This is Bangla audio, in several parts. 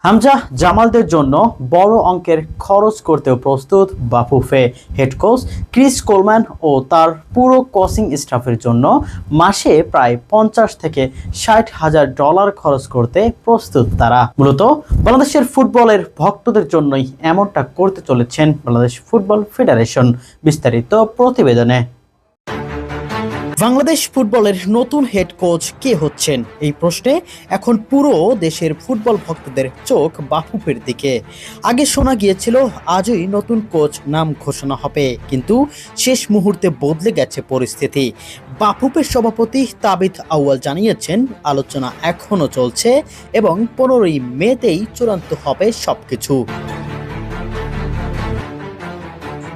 হামজা জামালদের জন্য বড় অঙ্কের খরচ করতেও প্রস্তুত Bafufe. Head coach Chris Coleman ও তার পুরো কোচিং স্টাফের জন্য মাসে প্রায় 50 থেকে 60 হাজার ডলার খরচ করতে প্রস্তুত তারা। মূলত বাংলাদেশের ফুটবলের ভক্তদের জন্যই এমনটা করতে চলেছেন বাংলাদেশ ফুটবল ফেডারেশন। বিস্তারিত প্রতিবেদনে। বাংলাদেশ ফুটবলের নতুন হেড কোচ কে হচ্ছেন, এই প্রশ্নে এখন পুরো দেশের ফুটবল ভক্তদের চোখ বাফুফের দিকে। আগে শোনা গিয়েছিল আজই নতুন কোচ নাম ঘোষণা হবে, কিন্তু শেষ মুহূর্তে বদলে গেছে পরিস্থিতি। বাফুফের সভাপতি তাবিথ আউয়াল জানিয়েছেন আলোচনা এখনো চলছে এবং 15ই মেতেই চূড়ান্ত হবে সবকিছু।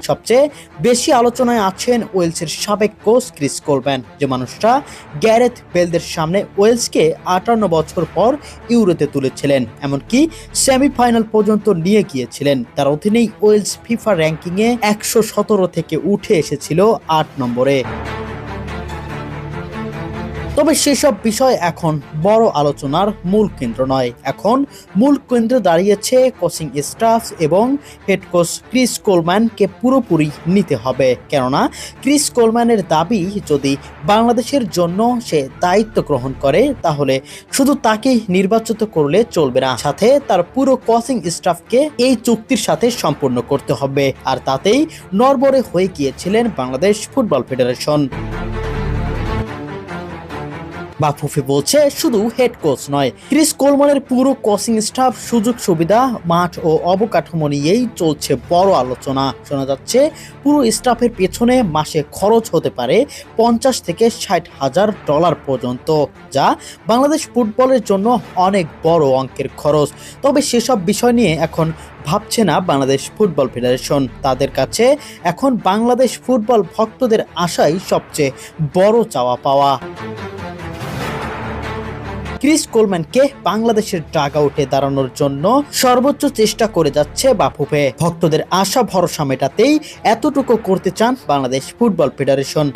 সবচেয়ে বেশি আলোচনায় আছেন ওয়েলসের সাবেক কোচ ক্রিস কোলম্যান, যে মানুষটা গ্যারেথ বেলদের সামনে ওয়েলসকে 58 বছর পর ইউরোতে তুলেছিলেন, এমনকি সেমিফাইনাল পর্যন্ত নিয়ে গিয়েছিলেন। তার অধীনেই ওয়েলস ফিফা র্যাঙ্কিংয়ে 117 থেকে উঠে এসেছিল 8 নম্বরে। তবে সেসব বিষয় এখন বড় আলোচনার মূল কেন্দ্র নয়। এখন মূল কেন্দ্রে দাঁড়িয়েছে কোচিং স্টাফ এবং হেড কোচ ক্রিস কোলম্যানকে পুরোপুরি নিতে হবে। কেননা ক্রিস কোলম্যানের দাবি, যদি বাংলাদেশের জন্য সে দায়িত্ব গ্রহণ করে তাহলে শুধু তাকেই নির্বাচিত করলে চলবে না, সাথে তার পুরো কোচিং স্টাফকে এই চুক্তির সাথে সম্পূর্ণ করতে হবে। আর তাতেই নড়বড়ে হয়ে গিয়েছিলেন বাংলাদেশ ফুটবল ফেডারেশন। বাফুফে বলছে শুধু হেড কোচ নয়, ক্রিস কোলম্যানের পুরো কোচিং স্টাফ, সুযোগ সুবিধা, মাঠ ও অবকাঠামো নিয়েই চলছে বড় আলোচনা। শোনা যাচ্ছে পুরো স্টাফের পেছনে মাসে খরচ হতে পারে 50 থেকে 60 হাজার ডলার পর্যন্ত, যা বাংলাদেশ ফুটবলের জন্য অনেক বড় অঙ্কের খরচ। তবে সেসব বিষয় নিয়ে এখন ভাবছে না বাংলাদেশ ফুটবল ফেডারেশন। তাদের কাছে এখন বাংলাদেশ ফুটবল ভক্তদের আশাই সবচেয়ে বড় চাওয়া পাওয়া। ক্রিস কোলম্যানকে বাংলাদেশের ডাগআউটে দাঁড়ানোর জন্য সর্বোচ্চ চেষ্টা করে যাচ্ছে বাফুফে। ভক্তদের আশা ভরসা মেটাতেই এতটুকু করতে চান বাংলাদেশ ফুটবল ফেডারেশন।